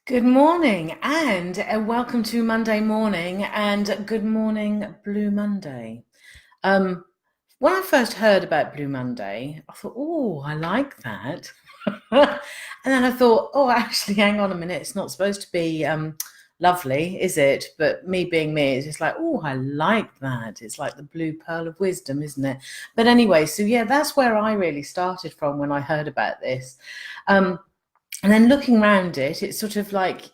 Good morning and welcome to Monday morning and good morning Blue Monday. Um, when I first heard about Blue Monday, I thought, oh, I like that. And then I thought, oh, actually, hang on a minute, it's not supposed to be lovely, is it? But me being me, it's just like, oh, I like that. It's like the blue pearl of wisdom, isn't it? But anyway, so yeah, that's where I really started from when I heard about this. Um, and then looking around it, it's sort of like,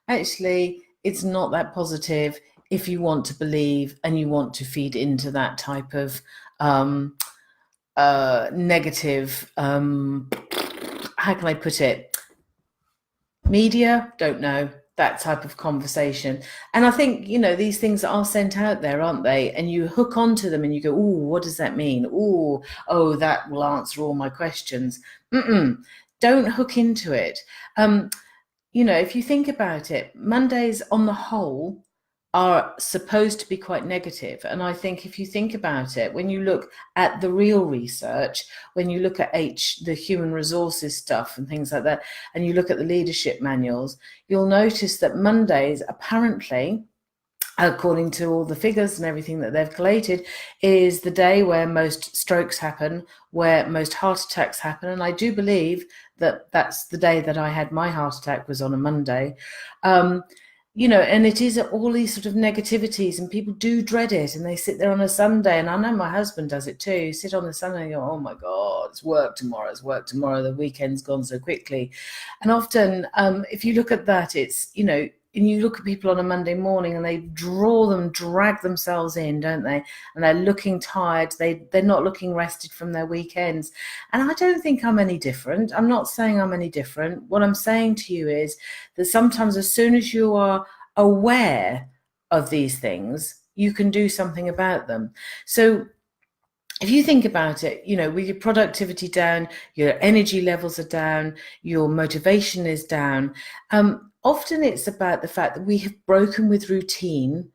actually, it's not that positive if you want to believe and you want to feed into that type of um, negative, how can I put it? Media, don't know, that type of conversation. And I think, these things are sent out there, aren't they? And you hook onto them and you go, oh, what does that mean? Oh, that will answer all my questions. Mm-mm. Don't hook into it. Um, if you think about it, Mondays on the whole are supposed to be quite negative. And I think if you think about it, when you look at the real research, when you look at the human resources stuff and things like that, and you look at the leadership manuals, you'll notice that Mondays apparently, according to all the figures and everything that they've collated, is the day where most strokes happen, where most heart attacks happen. And I do believe that that's the day that I had my heart attack, was on a Monday. And it is all these sort of negativities, and people do dread it, and they sit there on a Sunday, and I know my husband does it too. You sit on the Sunday and you go, oh my God, it's work tomorrow, the weekend's gone so quickly. And often, if you look at that, it's, and you look at people on a Monday morning and they drag themselves in, don't they? And they're looking tired. They're not looking rested from their weekends. And I don't think I'm any different. I'm not saying I'm any different. What I'm saying to you is that sometimes as soon as you are aware of these things, you can do something about them. So if you think about it, with your productivity down, your energy levels are down, your motivation is down. Often it's about the fact that we have broken with routine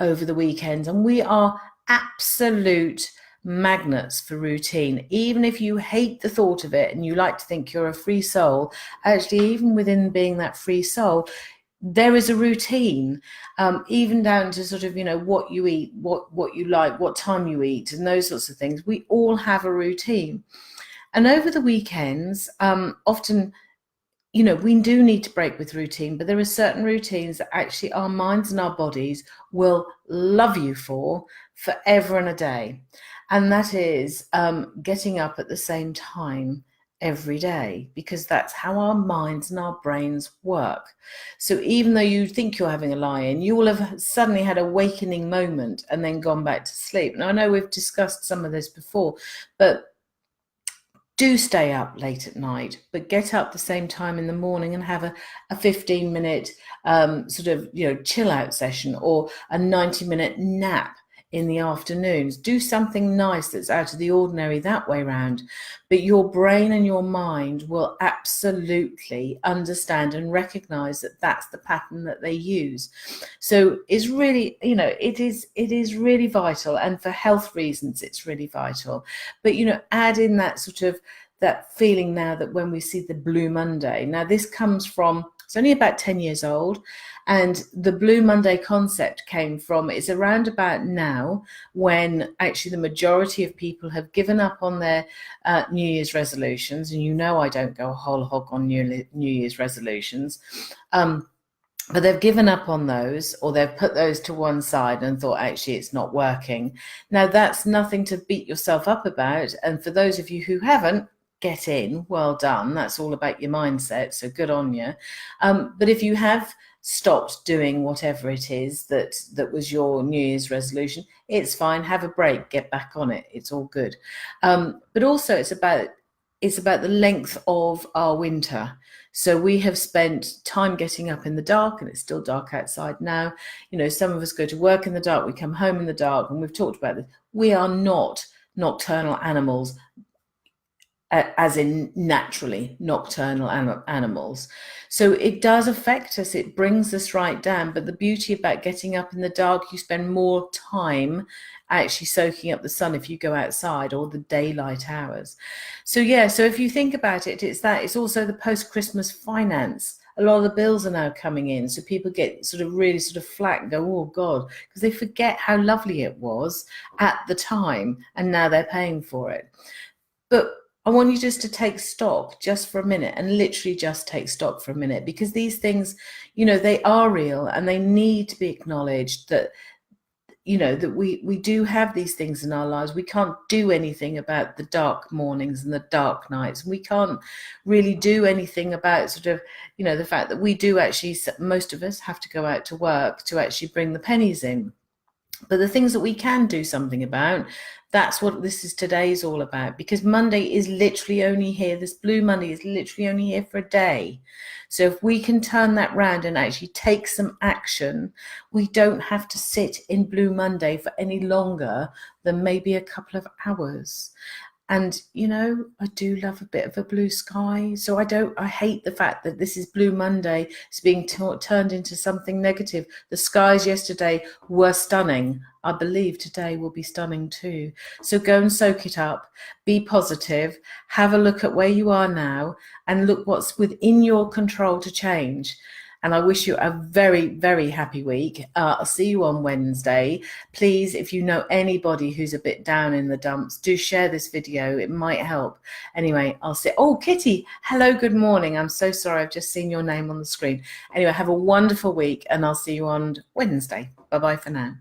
over the weekends, and we are absolute magnets for routine. Even if you hate the thought of it and you like to think you're a free soul, actually, even within being that free soul, there is a routine, even down to sort of, what you eat, what you like, what time you eat, and those sorts of things. We all have a routine. And over the weekends, often, we do need to break with routine, but there are certain routines that actually our minds and our bodies will love you for forever and a day. And that is getting up at the same time every day, because that's how our minds and our brains work. So even though you think you're having a lie-in, you will have suddenly had a awakening moment and then gone back to sleep. Now, I know we've discussed some of this before, but do stay up late at night, but get up the same time in the morning and have a 15-minute sort of, chill out session, or a 90-minute nap in the afternoons. Do something nice that's out of the ordinary that way round. But your brain and your mind will absolutely understand and recognize that that's the pattern that they use. So it's really, it is really vital, and for health reasons it's really vital. But add in that sort of that feeling now that when we see the Blue Monday, now this comes from, it's only about 10 years old, and the Blue Monday concept came from, it's around about now when actually the majority of people have given up on their New Year's resolutions. And I don't go whole hog on New Year's resolutions. But they've given up on those, or they've put those to one side and thought, actually, it's not working. Now, that's nothing to beat yourself up about. And for those of you who haven't, get in, well done. That's all about your mindset, so good on you. But if you have stopped doing whatever it is that was your New Year's resolution, it's fine. Have a break, get back on it. It's all good. But also it's about the length of our winter. So we have spent time getting up in the dark, and it's still dark outside now. Some of us go to work in the dark, we come home in the dark, and we've talked about this. We are not nocturnal animals, as in naturally nocturnal animals. So it does affect us, it brings us right down. But the beauty about getting up in the dark, you spend more time actually soaking up the sun if you go outside, or the daylight hours. So yeah, so if you think about it, it's also the post-Christmas finance. A lot of the bills are now coming in, so people get sort of really sort of flat and go, oh God, because they forget how lovely it was at the time, and now they're paying for it. But I want you just to take stock just for a minute, and literally just take stock for a minute, because these things, they are real and they need to be acknowledged, that that we do have these things in our lives. We can't do anything about the dark mornings and the dark nights. We can't really do anything about sort of the fact that we do actually, most of us have to go out to work to actually bring the pennies in. But the things that we can do something about, that's what this is today's all about, because Monday is literally only here. This Blue Monday is literally only here for a day. So if we can turn that round and actually take some action, we don't have to sit in Blue Monday for any longer than maybe a couple of hours. And, I do love a bit of a blue sky. So I hate the fact that this is Blue Monday. It's being turned into something negative. The skies yesterday were stunning. I believe today will be stunning too. So go and soak it up. Be positive. Have a look at where you are now and look what's within your control to change. And I wish you a very, very happy week. I'll see you on Wednesday. Please, if you know anybody who's a bit down in the dumps, do share this video. It might help. Anyway, I'll say, oh, Kitty, hello, good morning. I'm so sorry. I've just seen your name on the screen. Anyway, have a wonderful week, and I'll see you on Wednesday. Bye-bye for now.